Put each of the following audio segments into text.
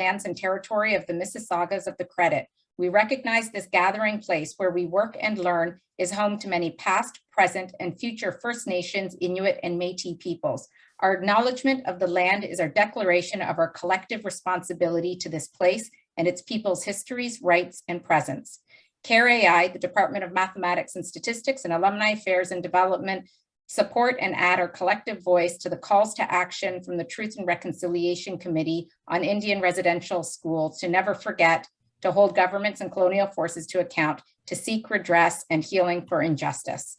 lands and territory of the Mississaugas of the Credit. We recognize this gathering place where we work and learn is home to many past, present, and future First Nations, Inuit, and Métis peoples. Our acknowledgement of the land is our declaration of our collective responsibility to this place and its people's histories, rights, and presence. CARE-AI, the Department of Mathematics and Statistics, and Alumni Affairs and Development support and add our collective voice to the calls to action from the Truth and Reconciliation Committee on Indian Residential Schools to never forget, to hold governments and colonial forces to account, to seek redress and healing for injustice.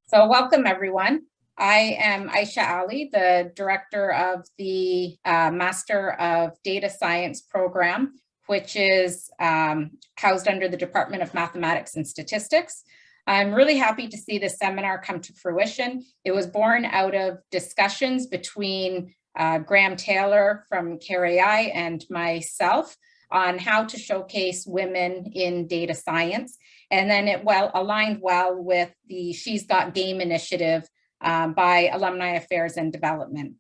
So welcome everyone. I am Aisha Ali, the director of the Master of Data Science program, which is housed under the Department of Mathematics and Statistics. I'm really happy to see this seminar come to fruition. It was born out of discussions between Graham Taylor from CARE-AI and myself on how to showcase women in data science. And then it aligned well with the She's Got Game initiative by Alumni Affairs and Development.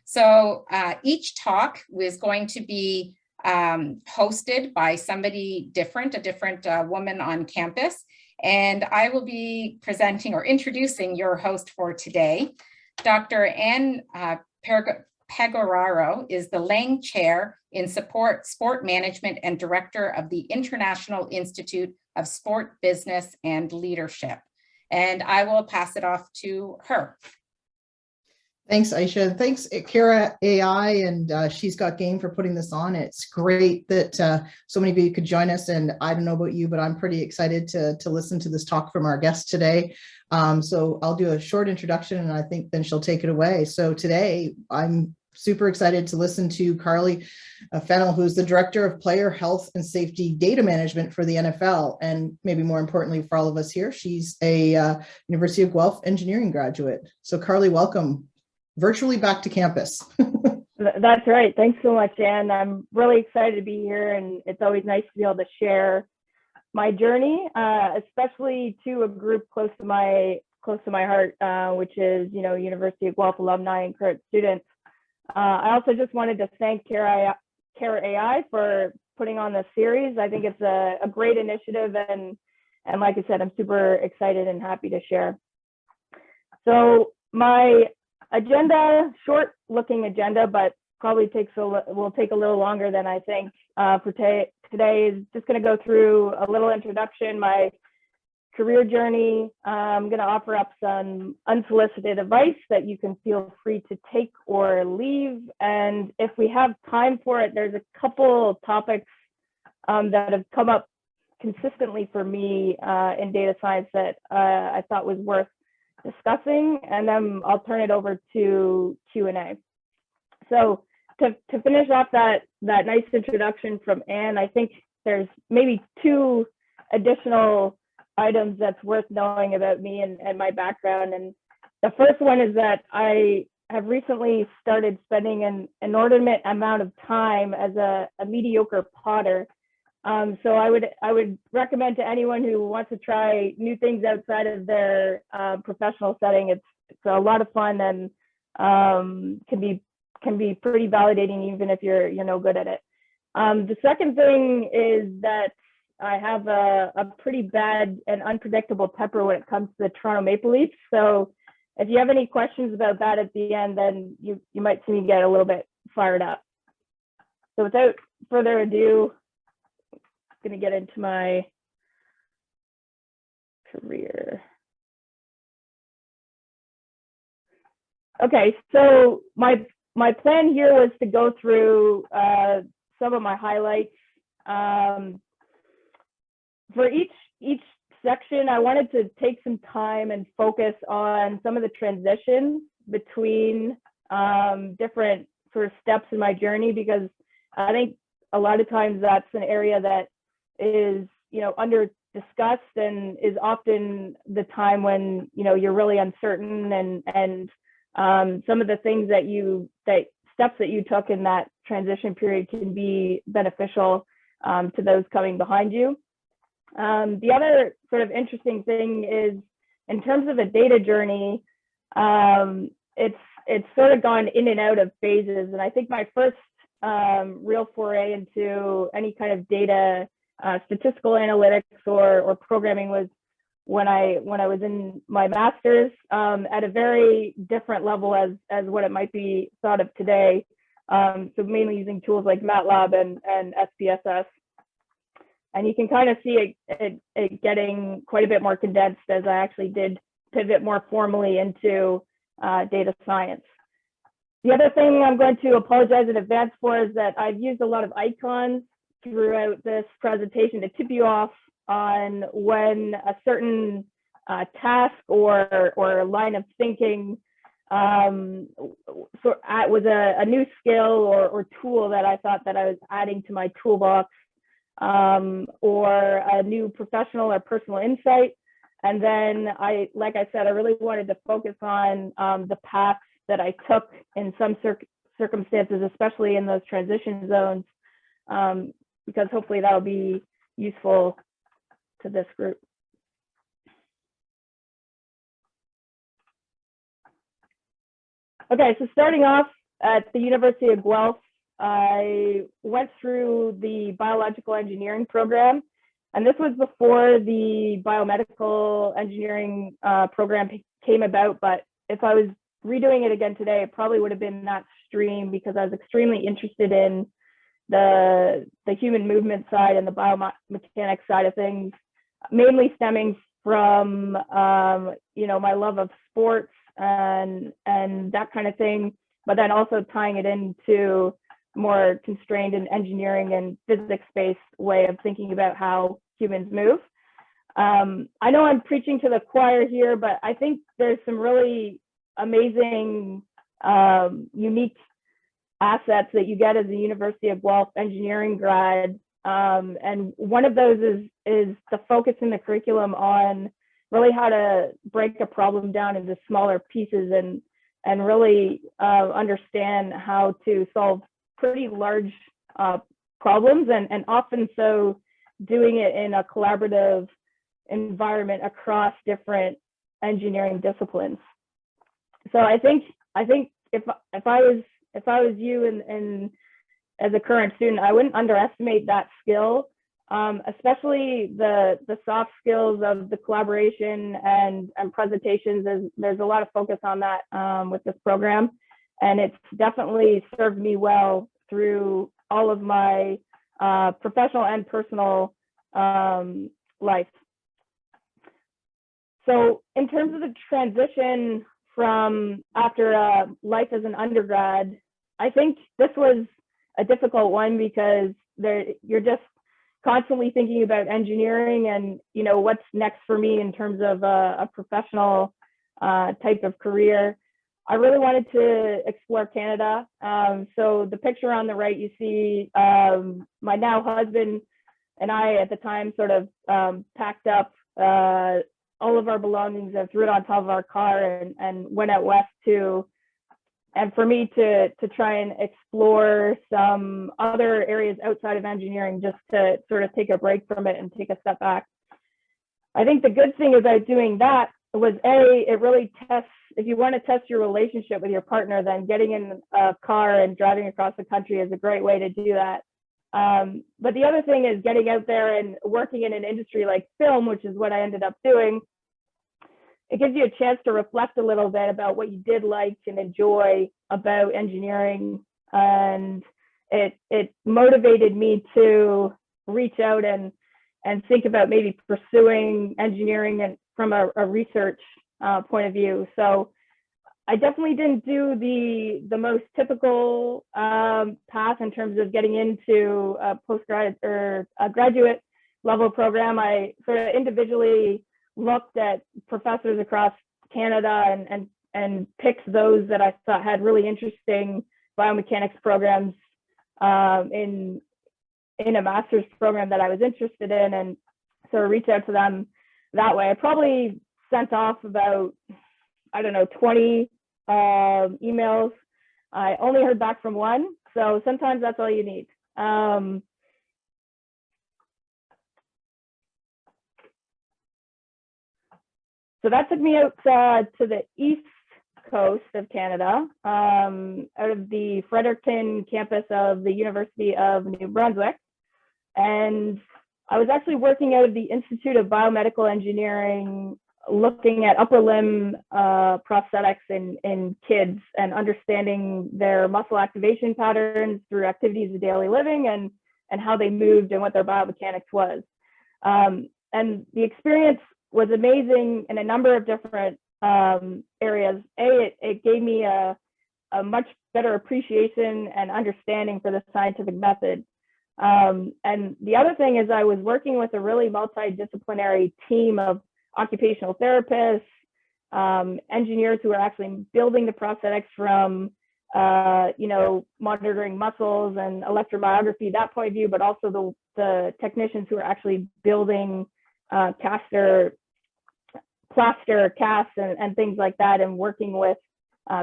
So each talk was going to be hosted by somebody different, a different woman on campus. And I will be presenting or introducing your host for today. Dr. Anne Pegoraro is the Lang Chair in Sport Management and Director of the International Institute of Sport Business and Leadership. And I will pass it off to her. Thanks, Aisha. Thanks, CARE-AI and She's Got Game for putting this on. It's great that so many of you could join us. And I don't know about you, but I'm pretty excited to listen to this talk from our guest today. So I'll do a short introduction and I think then she'll take it away. So today I'm super excited to listen to Carly Fennell, who's the Director of Player Health and Safety Data Management for the NFL. And maybe more importantly for all of us here, she's a University of Guelph engineering graduate. So Carly, welcome. Virtually back to campus. That's right. Thanks so much, Anne. I'm really excited to be here, and it's always nice to be able to share my journey, especially to a group close to my heart, which is University of Guelph alumni and current students. I also just wanted to thank CARE-AI for putting on this series. I think it's a great initiative, and like I said, I'm super excited and happy to share. So my agenda, short looking agenda, but probably will take a little longer than I think for today is just going to go through a little introduction, my career journey. I'm going to offer up some unsolicited advice that you can feel free to take or leave. And if we have time for it, there's a couple topics that have come up consistently for me in data science that I thought was worth discussing, and then I'll turn it over to Q&A. So to finish off that nice introduction from Anne, I think there's maybe two additional items that's worth knowing about me and my background. And the first one is that I have recently started spending an inordinate amount of time as a mediocre potter. So I would recommend to anyone who wants to try new things outside of their professional setting. It's a lot of fun and can be pretty validating even if you're no good at it. The second thing is that I have a pretty bad and unpredictable temper when it comes to the Toronto Maple Leafs. So if you have any questions about that at the end, then you might see me get a little bit fired up. So without further ado, going to get into my career. Okay, so my plan here was to go through some of my highlights. For each section, I wanted to take some time and focus on some of the transitions between different sort of steps in my journey, because I think a lot of times that's an area that is under discussed and is often the time when you're really uncertain, and some of the things steps that you took in that transition period can be beneficial to those coming behind you. The other sort of interesting thing is, in terms of a data journey, it's sort of gone in and out of phases, and I think my first real foray into any kind of data, statistical analytics or programming was when I was in my master's, at a very different level as what it might be thought of today. So mainly using tools like MATLAB and SPSS. And you can kind of see it getting quite a bit more condensed as I actually did pivot more formally into data science. The other thing I'm going to apologize in advance for is that I've used a lot of icons throughout this presentation to tip you off on when a certain task or line of thinking was a new skill or tool that I thought that I was adding to my toolbox, or a new professional or personal insight. And then like I said, I really wanted to focus on the paths that I took in some circumstances, especially in those transition zones, because hopefully that'll be useful to this group. Okay, so starting off at the University of Guelph, I went through the biological engineering program, and this was before the biomedical engineering program came about. But if I was redoing it again today, it probably would have been that stream, because I was extremely interested in the human movement side and the biomechanics side of things, mainly stemming from my love of sports and that kind of thing, but then also tying it into more constrained and engineering and physics-based way of thinking about how humans move. I know I'm preaching to the choir here, but I think there's some really amazing, unique assets that you get as a University of Guelph engineering grad. And one of those is the focus in the curriculum on really how to break a problem down into smaller pieces and really understand how to solve pretty large problems, and often so doing it in a collaborative environment across different engineering disciplines. So I think if I was you and as a current student, I wouldn't underestimate that skill, especially the soft skills of the collaboration and presentations. There's a lot of focus on that with this program, and it's definitely served me well through all of my professional and personal life. So in terms of the transition from after life as an undergrad, I think this was a difficult one, because you're just constantly thinking about engineering and what's next for me in terms of a professional type of career. I really wanted to explore Canada. So the picture on the right, you see my now husband and I at the time sort of packed up all of our belongings and threw it on top of our car and went out west for me to try and explore some other areas outside of engineering, just to sort of take a break from it and take a step back. I think the good thing about doing that was it really tests, if you want to test your relationship with your partner, then getting in a car and driving across the country is a great way to do that. But the other thing is getting out there and working in an industry like film, which is what I ended up doing. It gives you a chance to reflect a little bit about what you did like and enjoy about engineering. And it motivated me to reach out and think about maybe pursuing engineering and from a research point of view. So I definitely didn't do the most typical path in terms of getting into a postgrad or a graduate level program. I sort of individually looked at professors across Canada and picked those that I thought had really interesting biomechanics programs in a master's program that I was interested in, and sort of reached out to them that way. I probably sent off about, 20 emails. I only heard back from one, so sometimes that's all you need. So that took me out to the east Coast of Canada, out of the Fredericton campus of the University of New Brunswick. And I was actually working out of the Institute of Biomedical Engineering, looking at upper limb prosthetics in kids and understanding their muscle activation patterns through activities of daily living and how they moved and what their biomechanics was. And the experience was amazing in a number of different areas. It gave me a much better appreciation and understanding for the scientific method. And the other thing is I was working with a really multidisciplinary team of occupational therapists, engineers who are actually building the prosthetics from, monitoring muscles and electromyography, that point of view, but also the technicians who are actually building plaster casts and things like that, and working with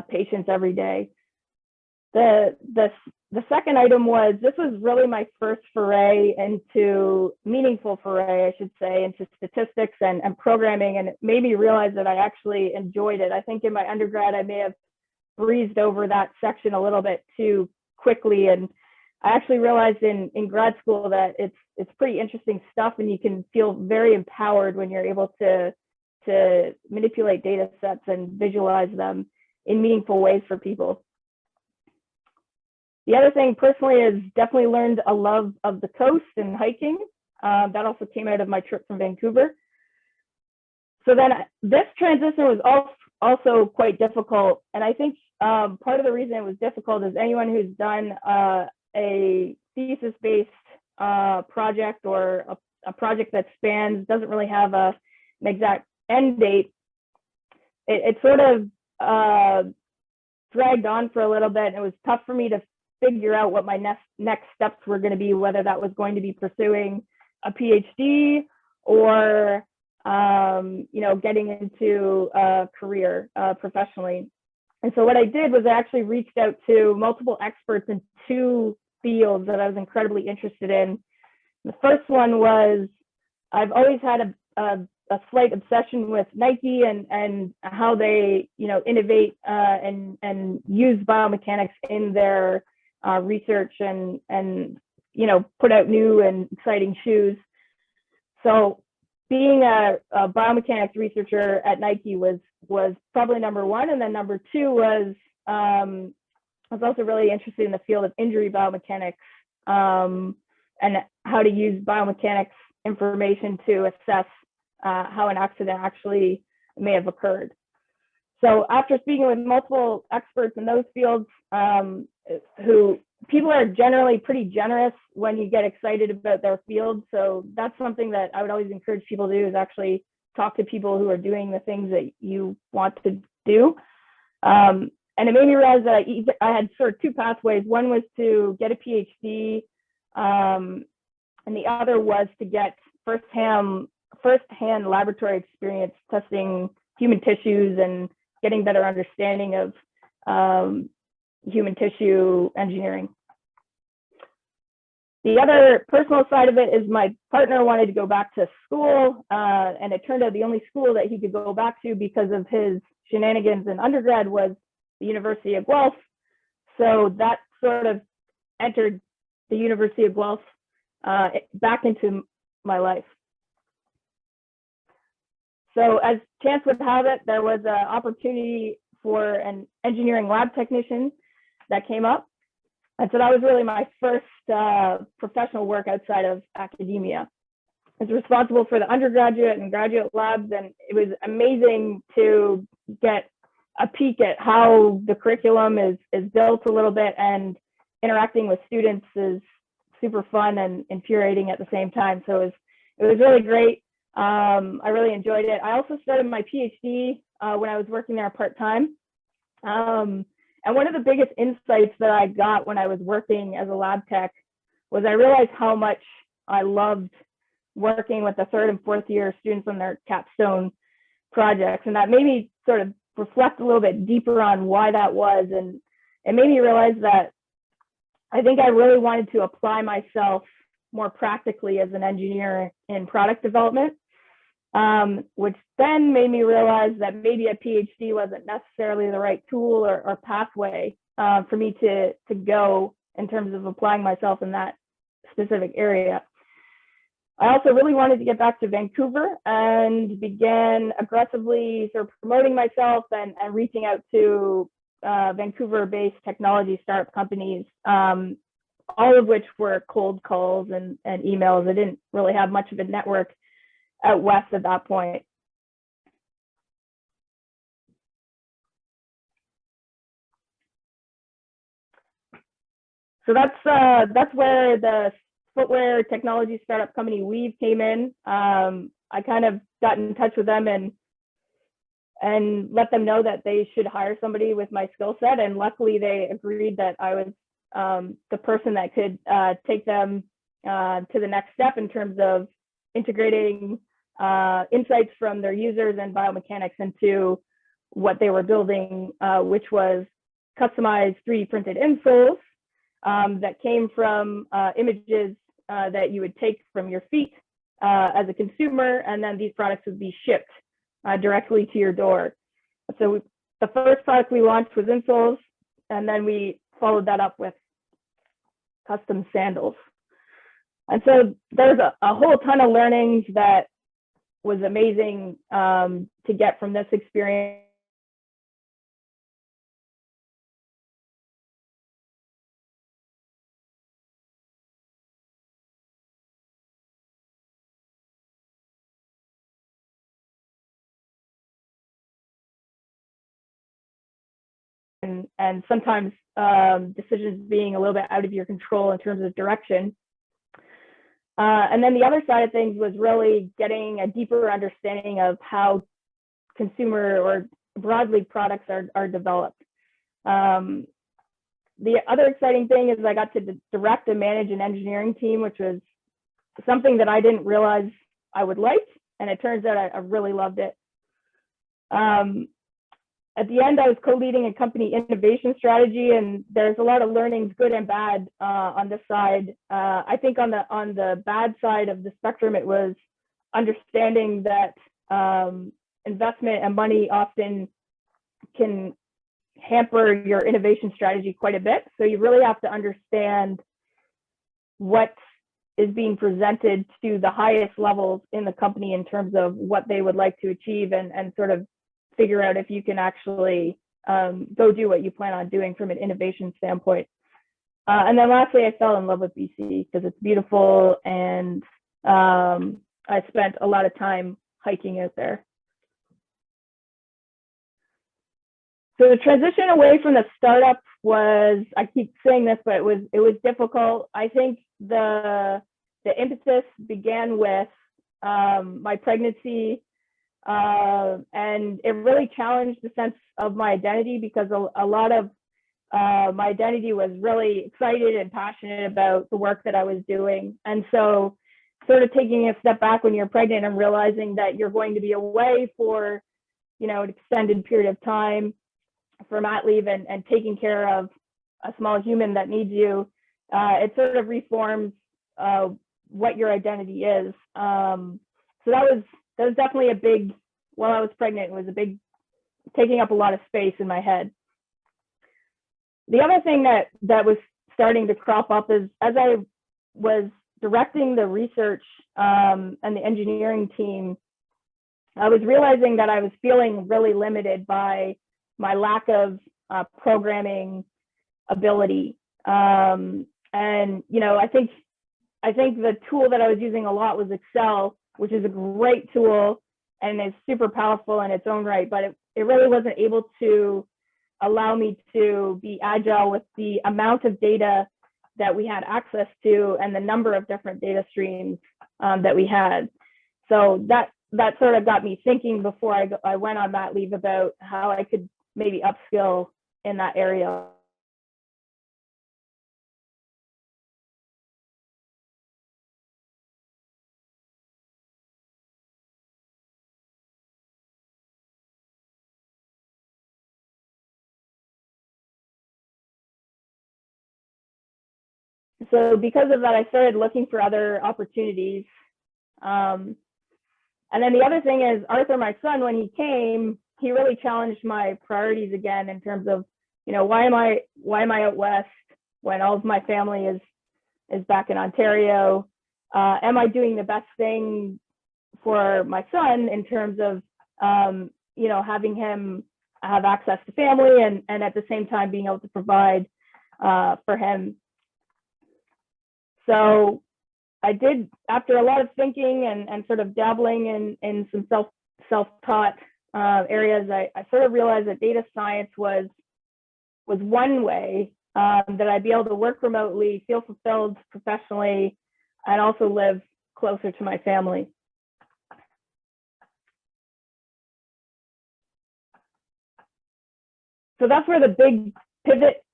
patients every day. The second item was, this was really my first meaningful foray, I should say, into statistics and programming, and it made me realize that I actually enjoyed it. I think in my undergrad, I may have breezed over that section a little bit too quickly, and I actually realized in grad school that it's pretty interesting stuff, and you can feel very empowered when you're able to manipulate data sets and visualize them in meaningful ways for people. The other thing personally is definitely learned a love of the coast and hiking. That also came out of my trip from Vancouver. So then this transition was also quite difficult. And I think part of the reason it was difficult is anyone who's done a thesis-based project or a project that doesn't really have an exact end date. It sort of dragged on for a little bit. And it was tough for me to figure out what my next steps were going to be, whether that was going to be pursuing a PhD or getting into a career professionally. And so what I did was I actually reached out to multiple experts in two fields that I was incredibly interested in. The first one was, I've always had a slight obsession with Nike and how they innovate and use biomechanics in their research and put out new and exciting shoes. So being a biomechanics researcher at Nike was probably number one. And then number two was I was also really interested in the field of injury biomechanics and how to use biomechanics information to assess how an accident actually may have occurred. So after speaking with multiple experts in those fields, people are generally pretty generous when you get excited about their field. So that's something that I would always encourage people to do, is actually talk to people who are doing the things that you want to do. And it made me realize that I had sort of two pathways. One was to get a PhD, and the other was to get firsthand laboratory experience testing human tissues and getting better understanding of human tissue engineering. The other personal side of it is my partner wanted to go back to school, and it turned out the only school that he could go back to because of his shenanigans in undergrad was the University of Guelph. So that sort of entered the University of Guelph back into my life. So as chance would have it, there was an opportunity for an engineering lab technician that came up. And so that was really my first professional work outside of academia. I was responsible for the undergraduate and graduate labs, and it was amazing to get a peek at how the curriculum is built a little bit, and interacting with students is super fun and infuriating at the same time. So it was really great. I really enjoyed it. I also started my PhD when I was working there part-time. And one of the biggest insights that I got when I was working as a lab tech was I realized how much I loved working with the third and fourth year students on their capstone projects. And that made me sort of reflect a little bit deeper on why that was. And it made me realize that I think I really wanted to apply myself more practically as an engineer in product development. which then made me realize that maybe a PhD wasn't necessarily the right tool or pathway for me to go in terms of applying myself in that specific area. I also really wanted to get back to Vancouver and began aggressively sort of promoting myself and reaching out to Vancouver-based technology startup companies, all of which were cold calls and emails. I didn't really have much of a network out west at that point. So that's where the footwear technology startup company Weave came in. I kind of got in touch with them and let them know that they should hire somebody with my skill set. And luckily they agreed that I was the person that could take them to the next step in terms of integrating insights from their users and biomechanics into what they were building, which was customized 3D printed insoles that came from images that you would take from your feet as a consumer, and then these products would be shipped directly to your door. So the first product we launched was insoles, and then we followed that up with custom sandals. And so there's a whole ton of learnings that was amazing to get from this experience. And sometimes decisions being a little bit out of your control in terms of direction. And then the other side of things was really getting a deeper understanding of how consumer or broadly products are developed. The other exciting thing is I got to direct and manage an engineering team, which was something that I didn't realize I would like, and it turns out I really loved it. At the end, I was co-leading a company innovation strategy, and there's a lot of learnings, good and bad, on this side. I think on the bad side of the spectrum, it was understanding that investment and money often can hamper your innovation strategy quite a bit. So you really have to understand what is being presented to the highest levels in the company in terms of what they would like to achieve, and sort of figure out if you can actually go do what you plan on doing from an innovation standpoint. And then lastly, I fell in love with BC because it's beautiful, and I spent a lot of time hiking out there. So the transition away from the startup was, I keep saying this, but it was difficult. I think the impetus began with my pregnancy, and it really challenged the sense of my identity, because a lot of my identity was really excited and passionate about the work that I was doing. And so sort of taking a step back when you're pregnant and realizing that you're going to be away for, an extended period of time for mat leave and taking care of a small human that needs you, it sort of reforms what your identity is. So that was definitely a big, while I was pregnant, it was a big, taking up a lot of space in my head. The other thing that was starting to crop up is, as I was directing the research and the engineering team, I was realizing that I was feeling really limited by my lack of programming ability. And, I think the tool that I was using a lot was Excel, which is a great tool and is super powerful in its own right, but it really wasn't able to allow me to be agile with the amount of data that we had access to and the number of different data streams that we had. So that sort of got me thinking before I went on mat leave about how I could maybe upskill in that area. So because of that, I started looking for other opportunities. And then the other thing is Arthur, my son, when he came, he really challenged my priorities again in terms of, why am I out west when all of my family is back in Ontario? Am I doing the best thing for my son in terms of, having him have access to family and at the same time being able to provide for him? So I did, after a lot of thinking and sort of dabbling in some self-taught areas, I sort of realized that data science was one way that I'd be able to work remotely, feel fulfilled professionally, and also live closer to my family. So that's where the big pivot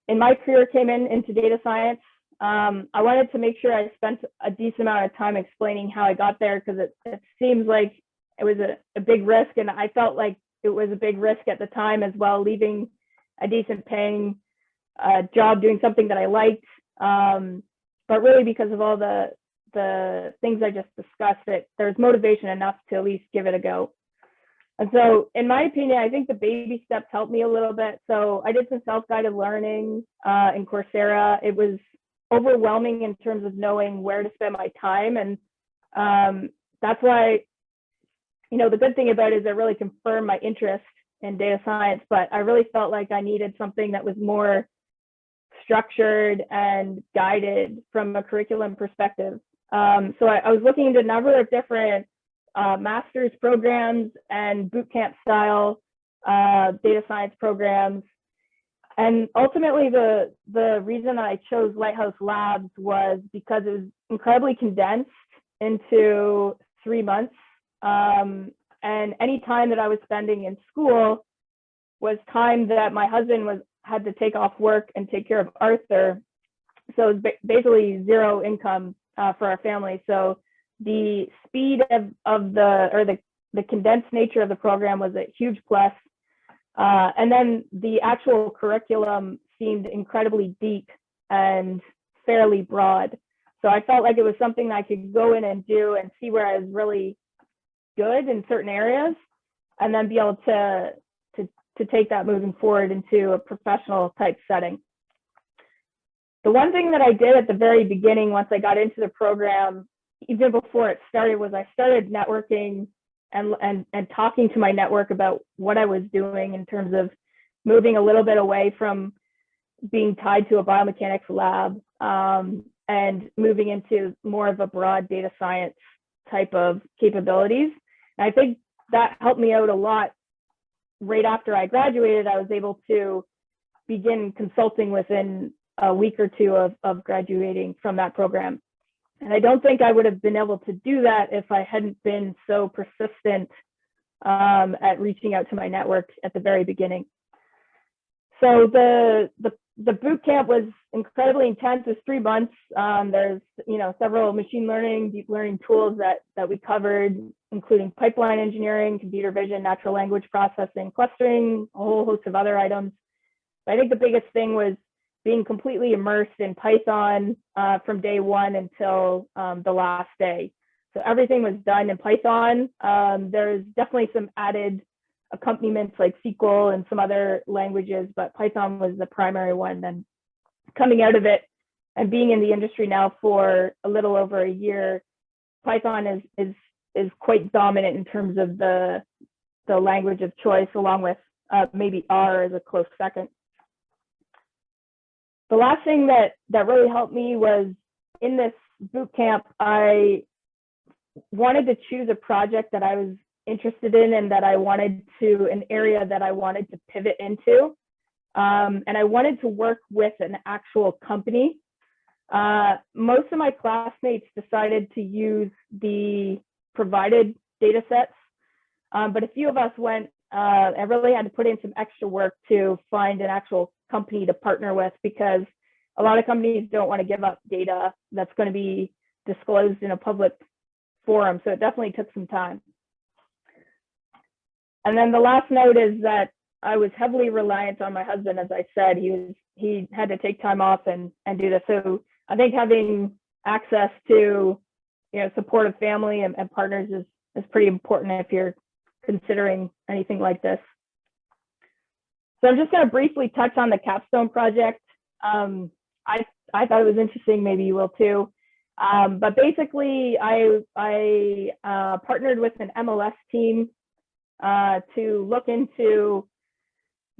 in my career came into data science. I wanted to make sure I spent a decent amount of time explaining how I got there, because it seems like it was a big risk, and I felt like it was a big risk at the time as well, leaving a decent paying job doing something that I liked. But really, because of all the things I just discussed, that there's motivation enough to at least give it a go. And so, in my opinion, I think the baby steps helped me a little bit. So I did some self-guided learning in Coursera. It was overwhelming in terms of knowing where to spend my time. And that's why, the good thing about it is it really confirmed my interest in data science, but I really felt like I needed something that was more structured and guided from a curriculum perspective. So I was looking into a number of different master's programs and bootcamp style data science programs. And ultimately, the reason that I chose Lighthouse Labs was because it was incredibly condensed into 3 months. And any time that I was spending in school was time that my husband had to take off work and take care of Arthur. So it was basically zero income for our family. So the speed of the condensed nature of the program was a huge plus. And then the actual curriculum seemed incredibly deep and fairly broad. So I felt like it was something I could go in and do and see where I was really good in certain areas, and then be able to take that moving forward into a professional type setting. The one thing that I did at the very beginning, once I got into the program, even before it started, was I started networking and talking to my network about what I was doing in terms of moving a little bit away from being tied to a biomechanics lab and moving into more of a broad data science type of capabilities. And I think that helped me out a lot. Right after I graduated, I was able to begin consulting within a week or two of graduating from that program. And I don't think I would have been able to do that if I hadn't been so persistent at reaching out to my network at the very beginning. So the boot camp was incredibly intense. It was 3 months. There's several machine learning, deep learning tools that we covered, including pipeline engineering, computer vision, natural language processing, clustering, a whole host of other items. But I think the biggest thing was being completely immersed in Python from day one until the last day. So everything was done in Python. There's definitely some added accompaniments like SQL and some other languages, but Python was the primary one. And coming out of it and being in the industry now for a little over a year, Python is quite dominant in terms of the language of choice, along with maybe R as a close second. The last thing that really helped me was in this boot camp, I wanted to choose a project that I was interested in and that I wanted to, an area that I wanted to pivot into. And I wanted to work with an actual company. Most of my classmates decided to use the provided data sets, but a few of us went and really had to put in some extra work to find an actual company to partner with, because a lot of companies don't want to give up data that's going to be disclosed in a public forum. So it definitely took some time. And then the last note is that I was heavily reliant on my husband. As I said, he had to take time off and do this. So I think having access to supportive family and partners is pretty important if you're considering anything like this. So I'm just going to briefly touch on the Capstone project. I thought it was interesting, maybe you will too. But basically, I partnered with an MLS team to look into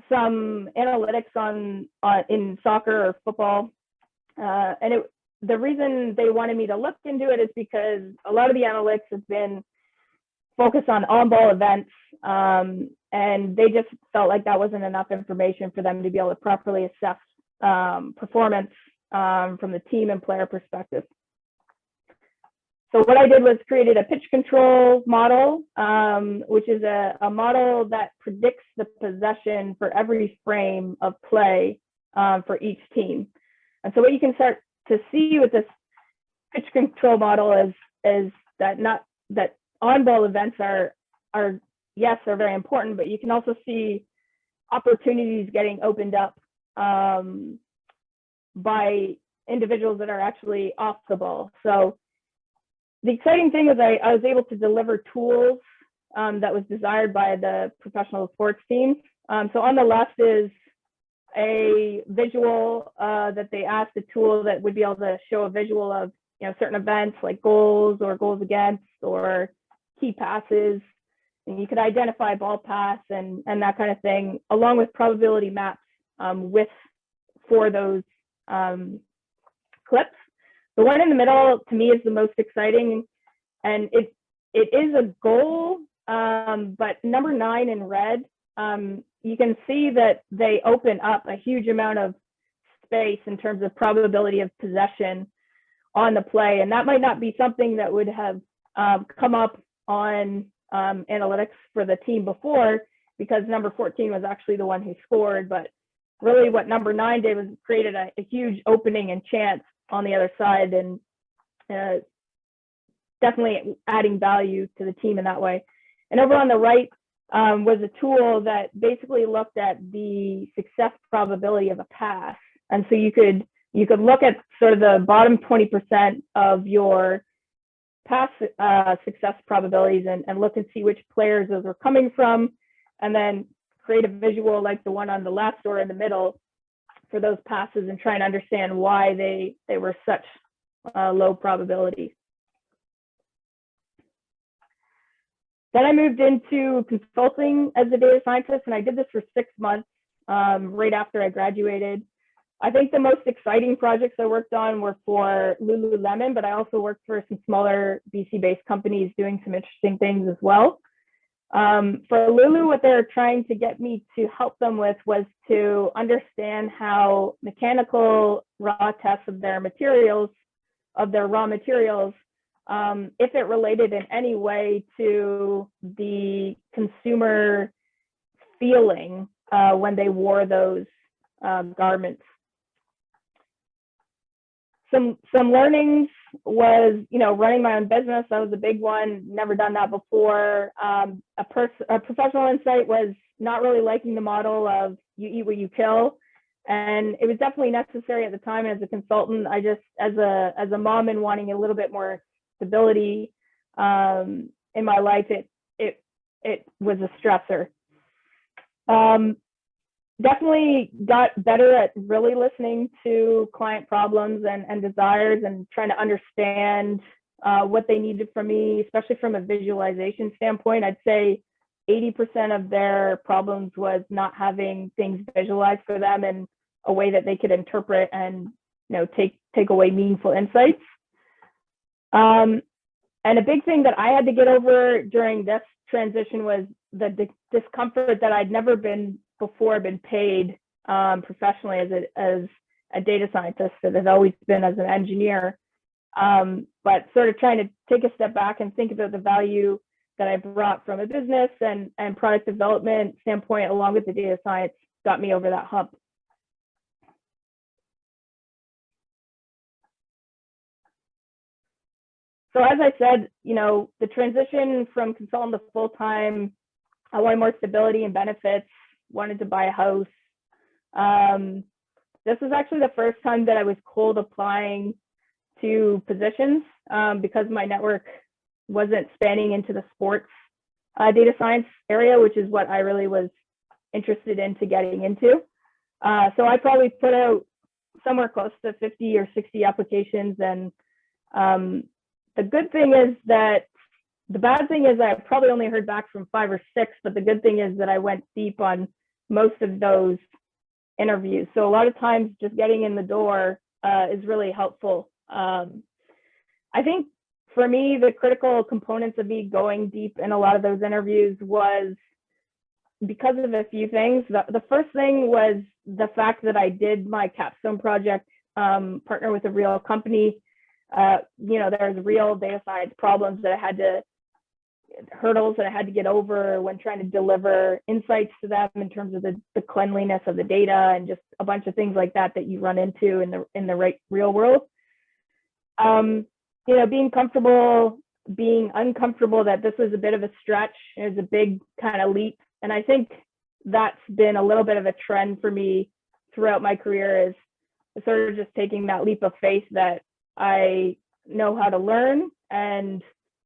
some analytics in soccer or football. And the reason they wanted me to look into it is because a lot of the analytics has been focused on ball events, and they just felt like that wasn't enough information for them to be able to properly assess performance from the team and player perspective. So what I did was created a pitch control model, which is a model that predicts the possession for every frame of play for each team. And so what you can start to see with this pitch control model is that on-ball events are yes, they're very important, but you can also see opportunities getting opened up by individuals that are actually off the ball. So the exciting thing is I was able to deliver tools that was desired by the professional sports teams. So on the left is a visual that they asked a tool that would be able to show a visual of certain events like goals or goals against or key passes. And you could identify ball pass and that kind of thing, along with probability maps for those clips. The one in the middle to me is the most exciting, and it is a goal, but number 9 in red, you can see that they open up a huge amount of space in terms of probability of possession on the play, and that might not be something that would have come up on analytics for the team before, because number 14 was actually the one who scored, but really what number 9 did was created a huge opening and chance on the other side, and definitely adding value to the team in that way. And over on the right was a tool that basically looked at the success probability of a pass. And so you could look at sort of the bottom 20% of your pass success probabilities and look and see which players those are coming from, and then create a visual like the one on the left or in the middle for those passes and try and understand why they were such low probability. Then I moved into consulting as a data scientist, and I did this for 6 months right after I graduated. I think the most exciting projects I worked on were for Lululemon, but I also worked for some smaller BC-based companies doing some interesting things as well. For Lulu, what they're trying to get me to help them with was to understand how mechanical raw tests of their raw materials, if it related in any way to the consumer feeling when they wore those garments. Some learnings was, running my own business. That was a big one. Never done that before. A professional insight was not really liking the model of you eat what you kill, and it was definitely necessary at the time. As a consultant, I just, as a mom and wanting a little bit more stability in my life, it was a stressor. Definitely got better at really listening to client problems and desires and trying to understand what they needed from me, especially from a visualization standpoint. I'd say 80% of their problems was not having things visualized for them in a way that they could interpret and take away meaningful insights. And a big thing that I had to get over during this transition was the discomfort that I'd never been paid professionally as a data scientist. That has always been as an engineer, but sort of trying to take a step back and think about the value that I brought from a business and product development standpoint, along with the data science, got me over that hump. So as I said, the transition from consultant to full-time, I wanted more stability and benefits, wanted to buy a house. This was actually the first time that I was cold applying to positions because my network wasn't spanning into the sports data science area, which is what I really was interested into getting into. So I probably put out somewhere close to 50 or 60 applications. And the good thing is that, the bad thing is I probably only heard back from 5 or 6, but the good thing is that I went deep on most of those interviews. So a lot of times just getting in the door is really helpful. I think for me, the critical components of me going deep in a lot of those interviews was because of a few things. The first thing was the fact that I did my Capstone project, partner with a real company. There's real data science problems that I had to, hurdles that I had to get over when trying to deliver insights to them in terms of the cleanliness of the data and just a bunch of things like that you run into in the real world. Being comfortable, being uncomfortable that this was a bit of a stretch, it was a big kind of leap. And I think that's been a little bit of a trend for me throughout my career, is sort of just taking that leap of faith that I know how to learn and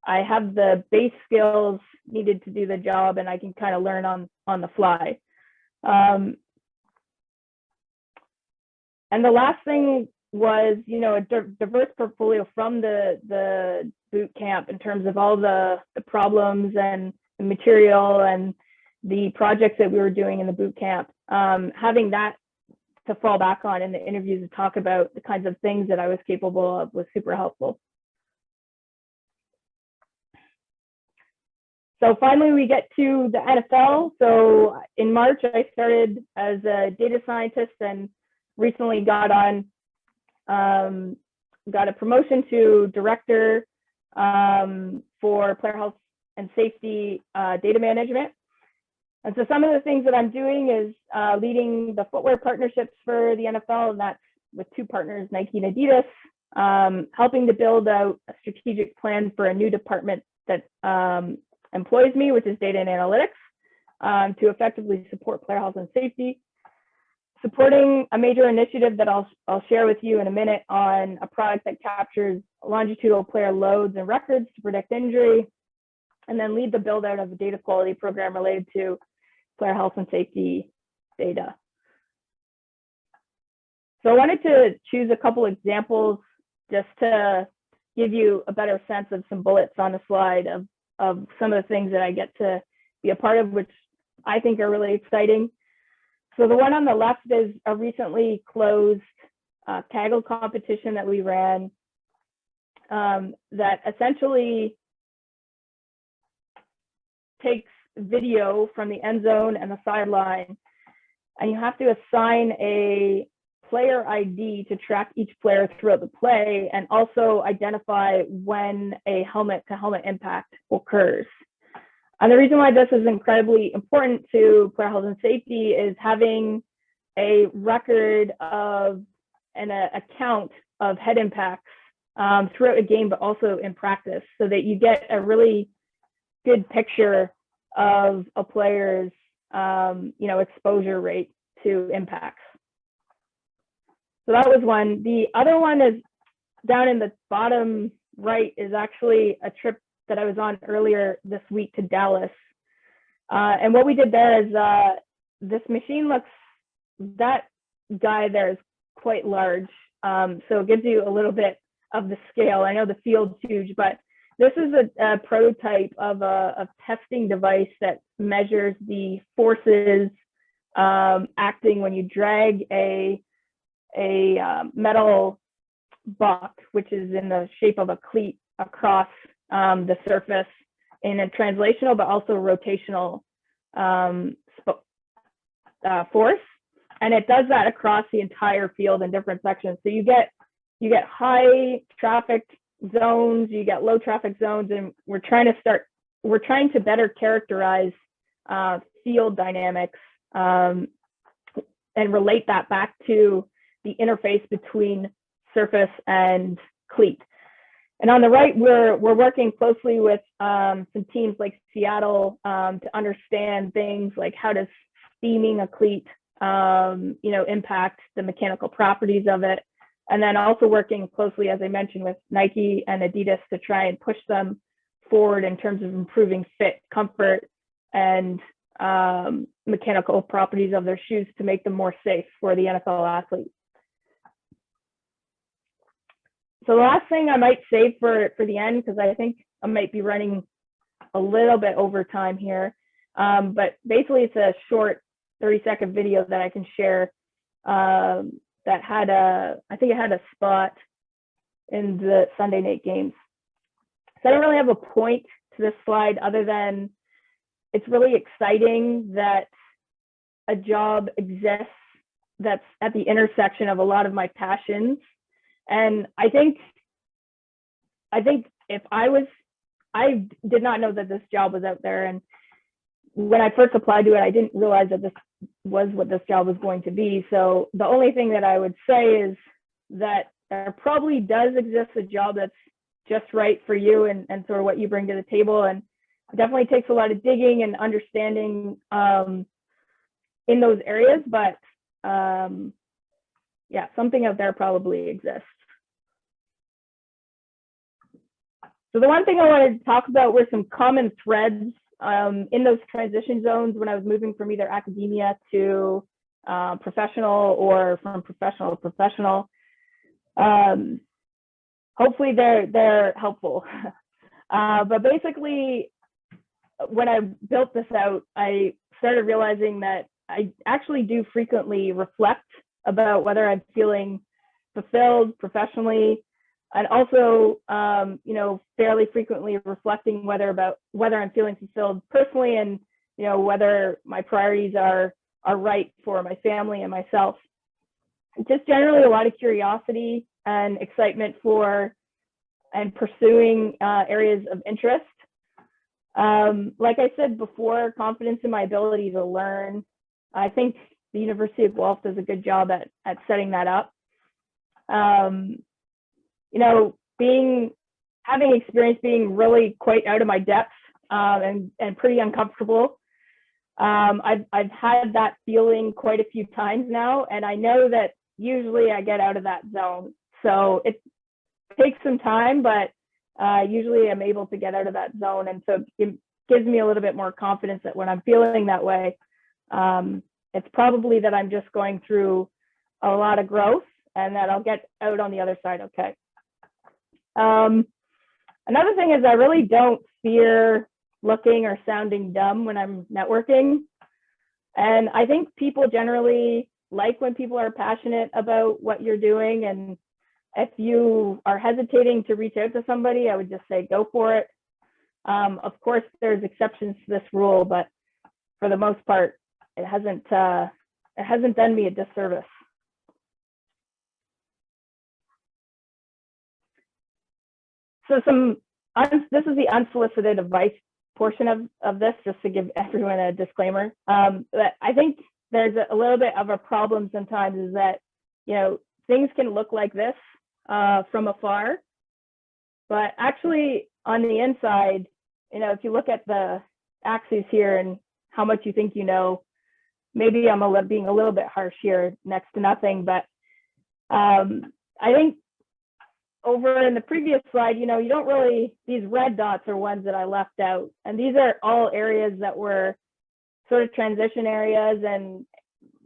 I have the base skills needed to do the job, and I can kind of learn on the fly. And the last thing was, a diverse portfolio from the boot camp in terms of all the problems and the material and the projects that we were doing in the boot camp. Having that to fall back on in the interviews and talk about the kinds of things that I was capable of was super helpful. So finally, we get to the NFL. So in March, I started as a data scientist and recently got a promotion to director for player health and safety data management. And so some of the things that I'm doing is leading the footwear partnerships for the NFL, and that's with 2 partners, Nike and Adidas, helping to build out a strategic plan for a new department that employs me, which is data and analytics, to effectively support player health and safety, supporting a major initiative that I'll share with you in a minute on a product that captures longitudinal player loads and records to predict injury, and then lead the build out of a data quality program related to player health and safety data. So I wanted to choose a couple examples just to give you a better sense of some bullets on the slide of some of the things that I get to be a part of, which I think are really exciting. So the one on the left is a recently closed Kaggle competition that we ran that essentially takes video from the end zone and the sideline, and you have to assign a player ID to track each player throughout the play and also identify when a helmet-to-helmet impact occurs. And the reason why this is incredibly important to player health and safety is having a record of and a count of head impacts throughout a game, but also in practice, so that you get a really good picture of a player's exposure rate to impacts. So that was one. The other one is down in the bottom right, is actually a trip that I was on earlier this week to Dallas. And what we did there is this machine looks, that guy there is quite large. So it gives you a little bit of the scale. I know the field's huge, but this is a prototype of a testing device that measures the forces acting when you drag a metal buck, which is in the shape of a cleat, across the surface in a translational but also rotational force, and it does that across the entire field in different sections. So you get high traffic zones, you get low traffic zones, and we're trying to better characterize field dynamics and relate that back to the interface between surface and cleat. And on the right, we're working closely with some teams like Seattle to understand things like how does steaming a cleat impact the mechanical properties of it. And then also working closely, as I mentioned, with Nike and Adidas to try and push them forward in terms of improving fit, comfort, and mechanical properties of their shoes to make them more safe for the NFL athlete. So the last thing I might save for the end, because I think I might be running a little bit over time here, but basically it's a short 30-second video that I can share that had I think it had a spot in the Sunday night games. So I don't really have a point to this slide other than it's really exciting that a job exists that's at the intersection of a lot of my passions. And I think if I did not know that this job was out there. And when I first applied to it, I didn't realize that this was what this job was going to be. So the only thing that I would say is that there probably does exist a job that's just right for you and sort of what you bring to the table. And it definitely takes a lot of digging and understanding in those areas, but yeah, something out there probably exists. So the one thing I wanted to talk about were some common threads in those transition zones when I was moving from either academia to professional or from professional to professional. Hopefully they're helpful. But basically, when I built this out, I started realizing that I actually do frequently reflect about whether I'm feeling fulfilled professionally, and also, fairly frequently reflecting whether I'm feeling fulfilled personally, and whether my priorities are right for my family and myself. Just generally a lot of curiosity and excitement for and pursuing areas of interest. Like I said before, confidence in my ability to learn. I think the University of Guelph does a good job at setting that up. Having experience being really quite out of my depth and pretty uncomfortable. I've had that feeling quite a few times now, and I know that usually I get out of that zone. So it takes some time, but usually I'm able to get out of that zone. And so it gives me a little bit more confidence that when I'm feeling that way, it's probably that I'm just going through a lot of growth and that I'll get out on the other side okay. Another thing is I really don't fear looking or sounding dumb when I'm networking. And I think people generally like when people are passionate about what you're doing. And if you are hesitating to reach out to somebody, I would just say go for it. Of course, there's exceptions to this rule, but for the most part, it hasn't done me a disservice. So this is the unsolicited advice portion of this, just to give everyone a disclaimer. That I think there's a little bit of a problem sometimes is that, things can look like this from afar, but actually on the inside, if you look at the axes here and how much you think you know, maybe I'm being a little bit harsh here, next to nothing, but I think over in the previous slide, you don't really, these red dots are ones that I left out. And these are all areas that were sort of transition areas and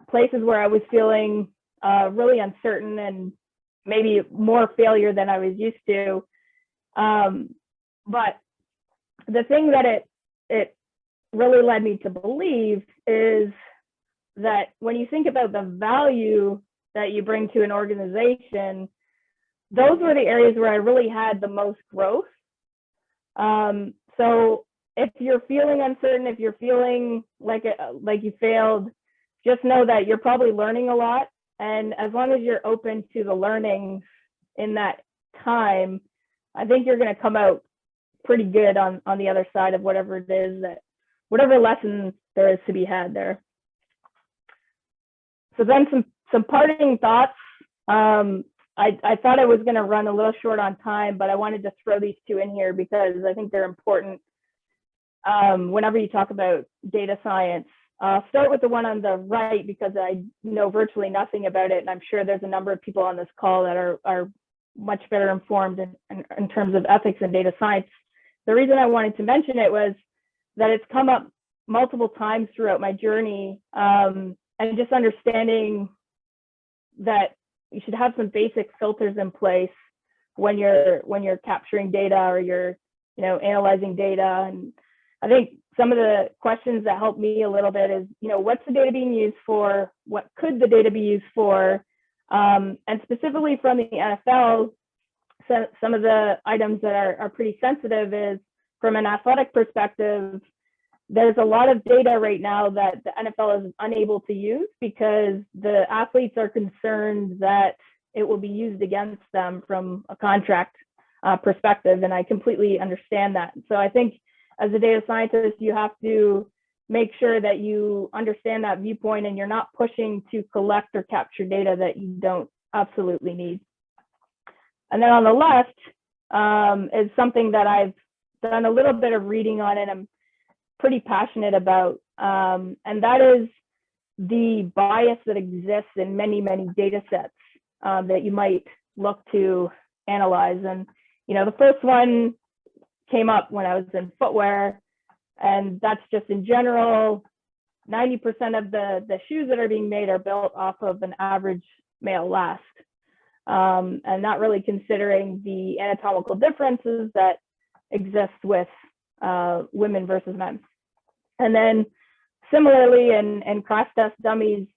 places where I was feeling really uncertain and maybe more failure than I was used to. But the thing that it really led me to believe is that when you think about the value that you bring to an organization, those were the areas where I really had the most growth. So if you're feeling uncertain, if you're feeling like you failed, just know that you're probably learning a lot. And as long as you're open to the learning in that time, I think you're going to come out pretty good on the other side of whatever it is whatever lessons there is to be had there. So then some parting thoughts. I thought I was going to run a little short on time, but I wanted to throw these two in here because I think they're important. Whenever you talk about data science, I'll start with the one on the right because I know virtually nothing about it, and I'm sure there's a number of people on this call that are much better informed in terms of ethics and data science. The reason I wanted to mention it was that it's come up multiple times throughout my journey, and just understanding that you should have some basic filters in place when you're capturing data or you're analyzing data. And I think some of the questions that help me a little bit is, what's the data being used for? What could the data be used for? And specifically from the NFL, so some of the items that are pretty sensitive is from an athletic perspective, there's a lot of data right now that the NFL is unable to use because the athletes are concerned that it will be used against them from a contract perspective. And I completely understand that. So I think as a data scientist, you have to make sure that you understand that viewpoint and you're not pushing to collect or capture data that you don't absolutely need. And then on the left is something that I've done a little bit of reading on and I'm pretty passionate about. And that is the bias that exists in many, many data sets that you might look to analyze. And, the first one came up when I was in footwear, and that's just in general, 90% of the shoes that are being made are built off of an average male last, and not really considering the anatomical differences that exist with women versus men. And then similarly in crash test dummies,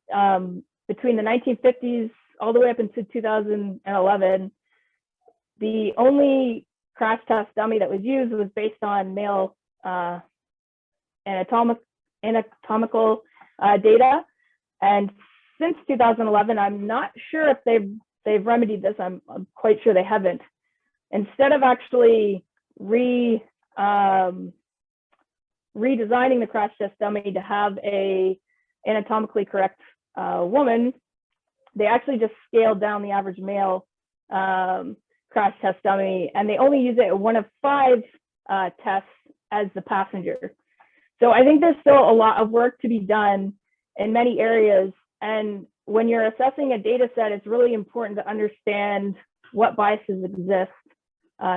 between the 1950s all the way up into 2011, the only crash test dummy that was used was based on male anatomical data. And since 2011, I'm not sure if they've remedied this. I'm quite sure they haven't. Instead of actually redesigning the crash test dummy to have a anatomically correct woman, they actually just scaled down the average male crash test dummy, and they only use it in one of 5 tests as the passenger. So I think there's still a lot of work to be done in many areas. And when you're assessing a data set, it's really important to understand what biases exist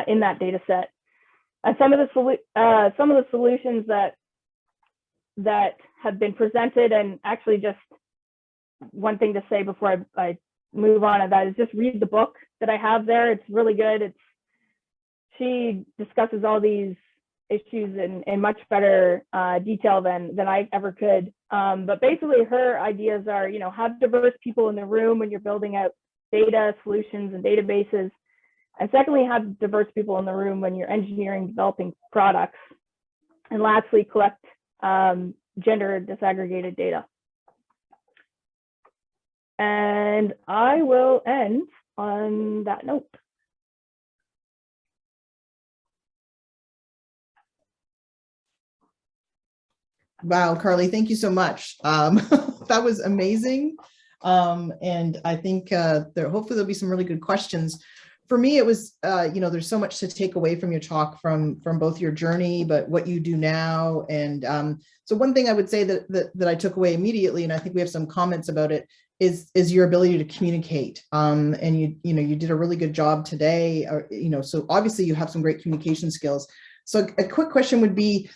in that data set. And some of the solutions that have been presented, and actually just one thing to say before I move on to that is just read the book that I have there. It's really good. She discusses all these issues in much better detail than I ever could. But basically her ideas are, have diverse people in the room when you're building out data solutions and databases. And secondly, have diverse people in the room when you're engineering, developing products. And lastly, collect gender disaggregated data. And I will end on that note. Wow, Carly, thank you so much. That was amazing. And I think hopefully there'll be some really good questions. For me, it was, there's so much to take away from your talk from both your journey, but what you do now. And so one thing I would say that I took away immediately, and I think we have some comments about it, is your ability to communicate. And you did a really good job today, so obviously you have some great communication skills. So a quick question would be,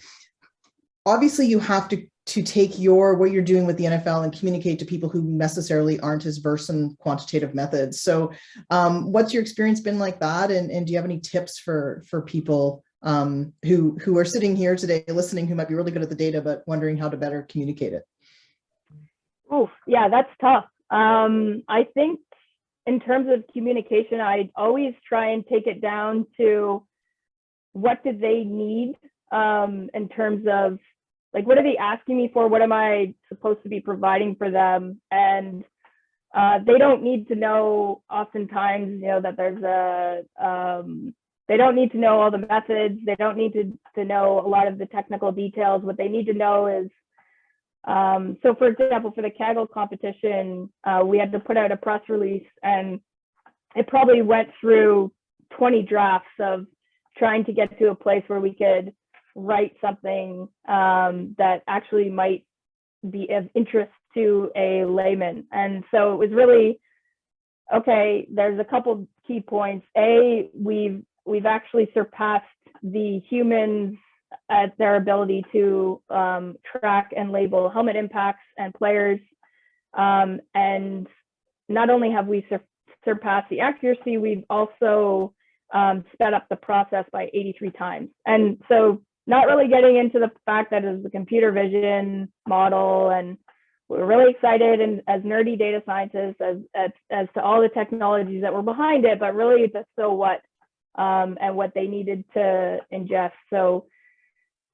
obviously you have to take what you're doing with the NFL and communicate to people who necessarily aren't as versed in quantitative methods. So what's your experience been like that? And do you have any tips for people who are sitting here today listening, who might be really good at the data, but wondering how to better communicate it? Oh, yeah, that's tough. I think in terms of communication, I always try and take it down to what do they need in terms of, like, what are they asking me for? What am I supposed to be providing for them? And they don't need to know oftentimes, that there's they don't need to know all the methods. They don't need to know a lot of the technical details. What they need to know is, so for example, for the Kaggle competition, we had to put out a press release, and it probably went through 20 drafts of trying to get to a place where we could write something that actually might be of interest to a layman. And so it was really, okay, there's a couple key points. A, we've actually surpassed the humans at their ability to track and label helmet impacts and players. And not only have we surpassed the accuracy, we've also sped up the process by 83 times. And so not really getting into the fact that it's a computer vision model, and we're really excited and as nerdy data scientists as to all the technologies that were behind it, but really the so what and what they needed to ingest. So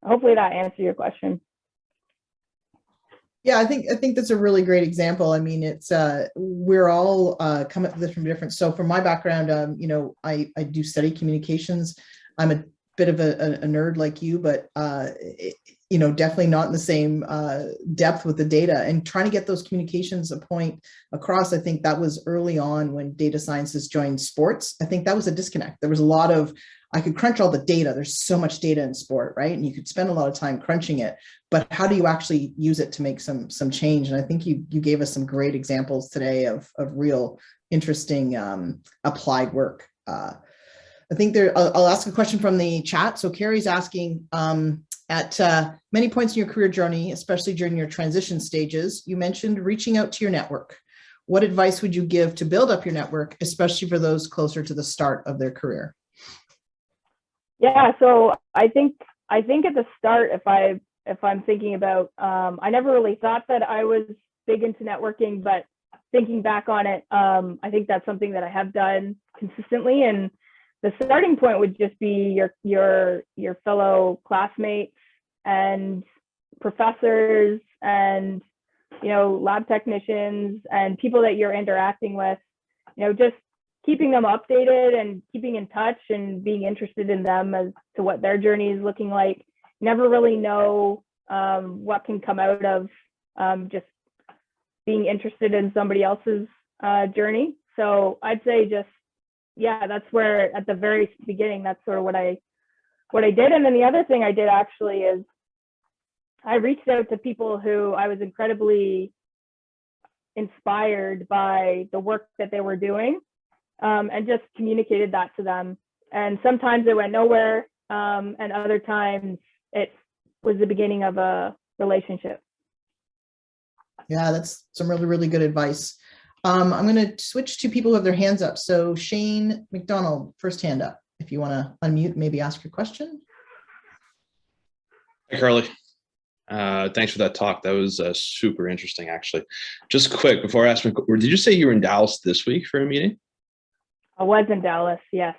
hopefully that answered your question. Yeah, I think that's a really great example. I mean, it's we're all coming at this from different. So from my background, you know, I do study communications. I'm a bit of a nerd like you, but you know, definitely not in the same depth with the data, and trying to get those communications a point across. I think that was early on when data sciences joined sports. I think that was a disconnect. There was a lot of, I could crunch all the data. There's so much data in sport, right? And you could spend a lot of time crunching it, but how do you actually use it to make some change? And I think you gave us some great examples today of real interesting applied work. I think I'll ask a question from the chat. So Carrie's asking, at many points in your career journey, especially during your transition stages, you mentioned reaching out to your network. What advice would you give to build up your network, especially for those closer to the start of their career? Yeah, so I think at the start, if I'm thinking about, I never really thought that I was big into networking, but thinking back on it, I think that's something that I have done consistently. And the starting point would just be your fellow classmates and professors and, you know, lab technicians and people that you're interacting with, you know, just keeping them updated and keeping in touch and being interested in them as to what their journey is looking like. You never really know what can come out of just being interested in somebody else's journey. So I'd say just, yeah, that's where at the very beginning, that's sort of what I did. And then the other thing I did actually is I reached out to people who I was incredibly inspired by the work that they were doing, and just communicated that to them. And sometimes it went nowhere, and other times it was the beginning of a relationship. Yeah, that's some really, really good advice. I'm going to switch to people who have their hands up. So Shane McDonald, first hand up. If you want to unmute, maybe ask your question. Hey, Carly. Thanks for that talk. That was super interesting, actually. Just quick, before I ask, did you say you were in Dallas this week for a meeting? I was in Dallas, yes.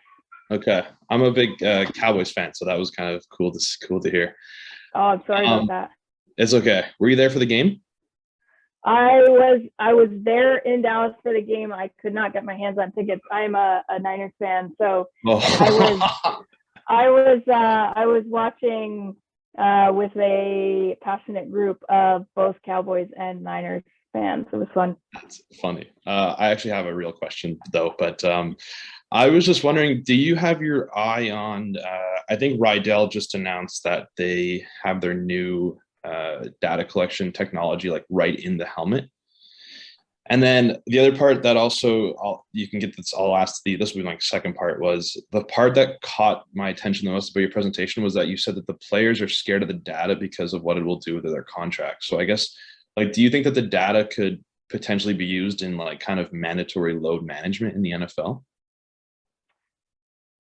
Okay. I'm a big Cowboys fan, so that was kind of cool to hear. Oh, I'm sorry about that. It's okay. Were you there for the game? I was there in Dallas for the game. I could not get my hands on tickets. I'm a Niners fan, so I was watching with a passionate group of both Cowboys and Niners fans. It was fun. That's funny. I actually have a real question though, but I was just wondering, do you have your eye on? I think Rydell just announced that they have their new data collection technology like right in the helmet. And then the other part that also you can get this, I'll ask this will be my second part, was the part that caught my attention the most about your presentation was that you said that the players are scared of the data because of what it will do to their contracts. So I guess, like, do you think that the data could potentially be used in like kind of mandatory load management in the NFL?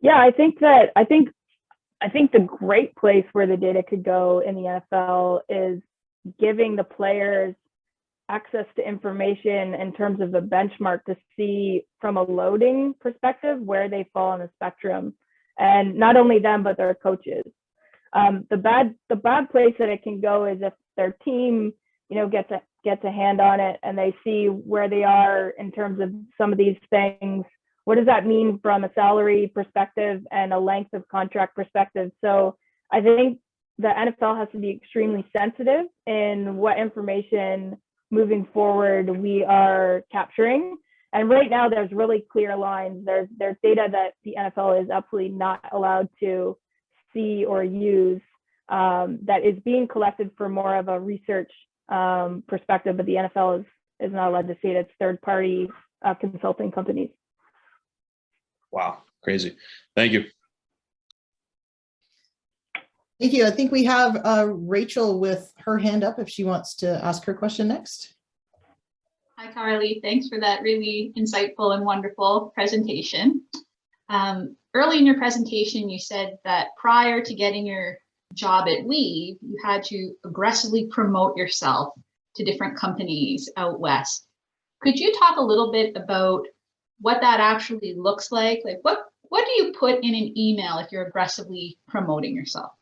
Yeah, I think the great place where the data could go in the NFL is giving the players access to information in terms of a benchmark to see from a loading perspective where they fall on the spectrum, and not only them but their coaches. The bad place that it can go is if their team, you know, gets a hand on it and they see where they are in terms of some of these things. What does that mean from a salary perspective and a length of contract perspective? So I think the NFL has to be extremely sensitive in what information moving forward we are capturing. And right now there's really clear lines. There's data that the NFL is absolutely not allowed to see or use, that is being collected for more of a research perspective, but the NFL is not allowed to see it. It's third-party consulting companies. Wow, crazy. Thank you. Thank you. I think we have Rachel with her hand up if she wants to ask her question next. Hi, Carly. Thanks for that really insightful and wonderful presentation. Early in your presentation, you said that prior to getting your job at Weave, you had to aggressively promote yourself to different companies out west. Could you talk a little bit about what that actually looks like? Like what do you put in an email if you're aggressively promoting yourself?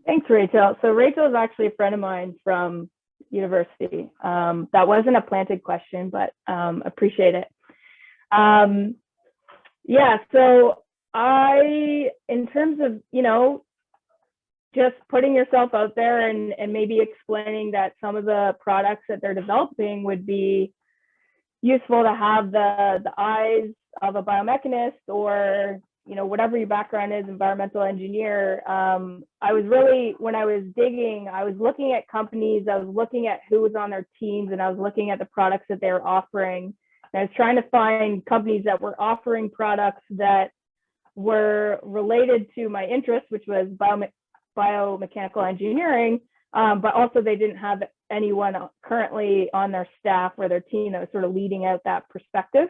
Thanks, Rachel. So Rachel is actually a friend of mine from university. That wasn't a planted question, but appreciate it. Yeah, so in terms of, just putting yourself out there and maybe explaining that some of the products that they're developing would be useful to have the eyes of a biomechanist or, whatever your background is, environmental engineer. I was really, when I was digging, I was looking at companies, I was looking at who was on their teams, and I was looking at the products that they were offering. And I was trying to find companies that were offering products that were related to my interest, which was biomechanical engineering, but also they didn't have anyone currently on their staff or their team that was sort of leading out that perspective.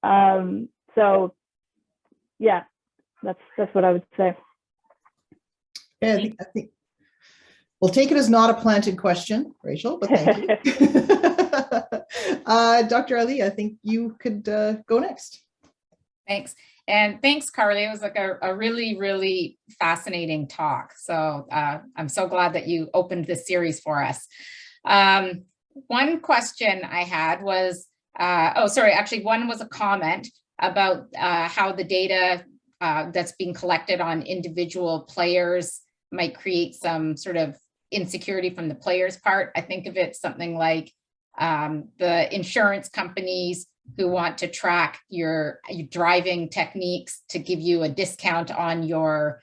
So yeah, that's what I would say. Yeah, I think we'll take it as not a planted question, Rachel, but thank you. Dr. Ali, I think you could go next. Thanks. And thanks, Carly. It was like a really, really fascinating talk. So I'm so glad that you opened this series for us. One question I had was, one was a comment about how the data that's being collected on individual players might create some sort of insecurity from the players' part. I think of it something like the insurance companies who want to track your driving techniques to give you a discount on your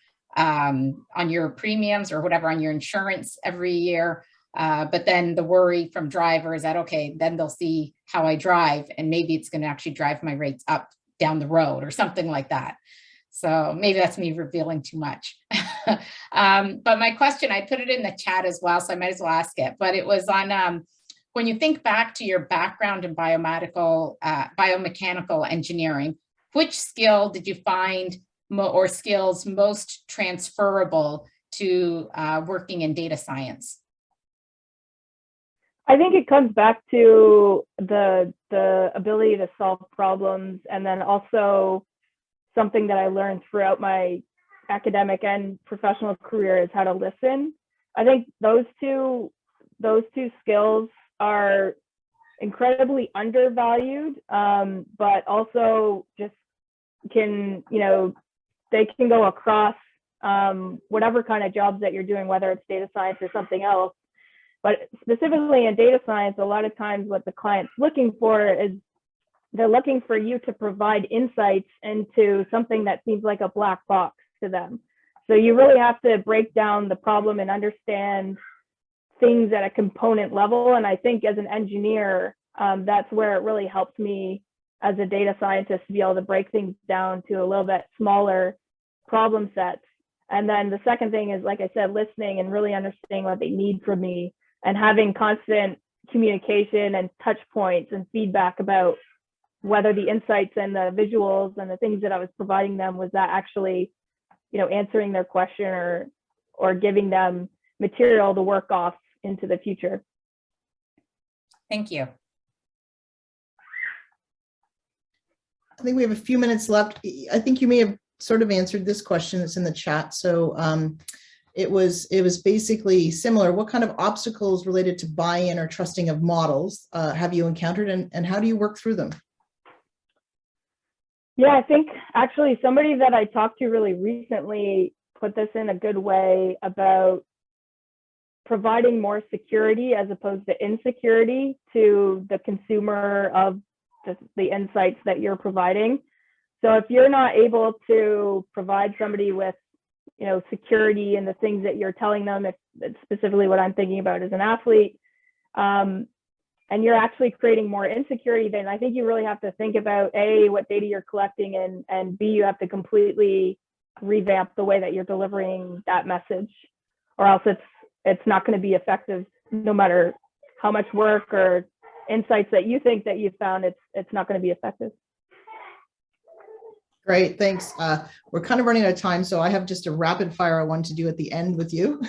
premiums or whatever, on your insurance every year. But then the worry from drivers that, okay, then they'll see how I drive and maybe it's going to actually drive my rates up down the road or something like that. So maybe that's me revealing too much. But my question, I put it in the chat as well, so I might as well ask it, but it was on when you think back to your background in biomechanical engineering, which skill did you find or skills most transferable to working in data science? I think it comes back to the ability to solve problems, and then also something that I learned throughout my academic and professional career is how to listen. I think those two skills are incredibly undervalued, but also just can, they can go across whatever kind of jobs that you're doing, whether it's data science or something else. But specifically in data science, a lot of times what the client's looking for is they're looking for you to provide insights into something that seems like a black box to them. So you really have to break down the problem and understand things at a component level. And I think as an engineer, that's where it really helps me as a data scientist to be able to break things down to a little bit smaller problem sets. And then the second thing is, like I said, listening and really understanding what they need from me and having constant communication and touch points and feedback about whether the insights and the visuals and the things that I was providing them, was that actually, answering their question or giving them material to work off into the future. Thank you. I think we have a few minutes left. I think you may have sort of answered this question that's in the chat. So it was basically similar. What kind of obstacles related to buy-in or trusting of models have you encountered, and how do you work through them? Yeah, I think actually somebody that I talked to really recently put this in a good way about providing more security as opposed to insecurity to the consumer of the insights that you're providing. So if you're not able to provide somebody with, security and the things that you're telling them, if specifically what I'm thinking about as an athlete, and you're actually creating more insecurity, then I think you really have to think about A, what data you're collecting, and B, you have to completely revamp the way that you're delivering that message, or else it's not going to be effective no matter how much work or insights that you think that you found. It's not going to be effective. Great, thanks. We're kind of running out of time, so I have just a rapid fire I want to do at the end with you.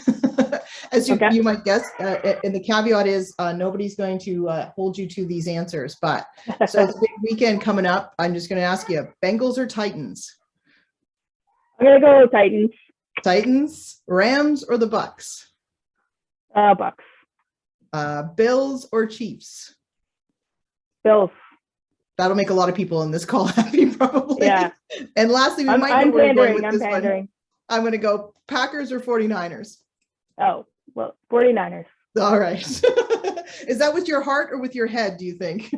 As you might guess, and the caveat is nobody's going to hold you to these answers, but so it's a big weekend coming up. I'm just going to ask you, Bengals or Titans? I'm going to go with Titans. Titans, Rams, or the Bucks? Bucks. Bills or Chiefs? Bills. That'll make a lot of people in this call happy, probably. Yeah. And lastly, I'm pandering. I'm going to go Packers or 49ers? Oh, well, 49ers. All right. Is that with your heart or with your head, do you think?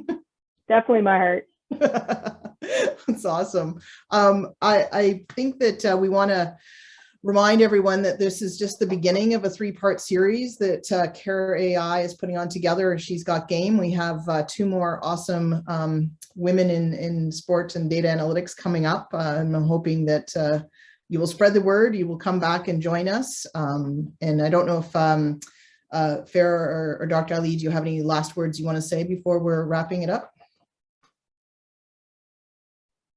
Definitely my heart. That's awesome. I think that we want to remind everyone that this is just the beginning of a 3-part series that Kara AI is putting on together. She's got game. We have 2 more awesome women in sports and data analytics coming up. I'm hoping that you will spread the word. You will come back and join us. And I don't know if Farah or Dr. Ali, do you have any last words you want to say before we're wrapping it up?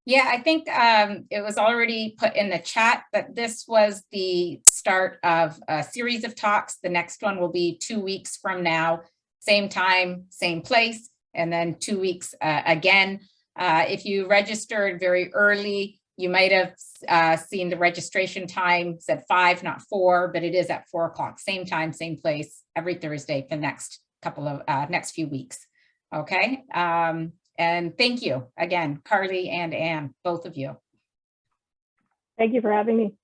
Yeah, I think it was already put in the chat that this was the start of a series of talks. The next one will be 2 weeks from now, same time, same place, and then 2 weeks again. If you registered very early, you might have seen the registration time said 5, not 4, but it is at 4 o'clock, same time, same place, every Thursday for the next few weeks. Okay. And thank you again, Carly and Anne, both of you. Thank you for having me.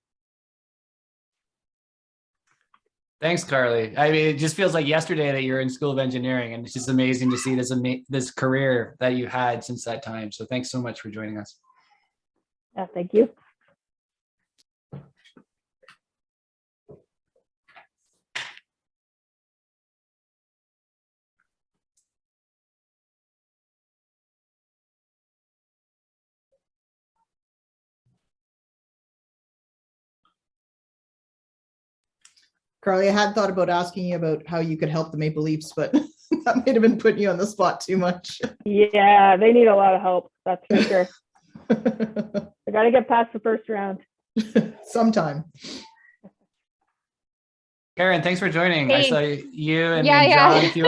Thanks, Carly. I mean, it just feels like yesterday that you're in School of Engineering, and it's just amazing to see this career that you had since that time. So thanks so much for joining us. Yeah, thank you. Carly, I had thought about asking you about how you could help the Maple Leafs, but that might have been putting you on the spot too much. Yeah, they need a lot of help, that's for sure. I got to get past the first round. Sometime. Karen, thanks for joining. Hey. I saw you and Yeah, then yeah. John, a few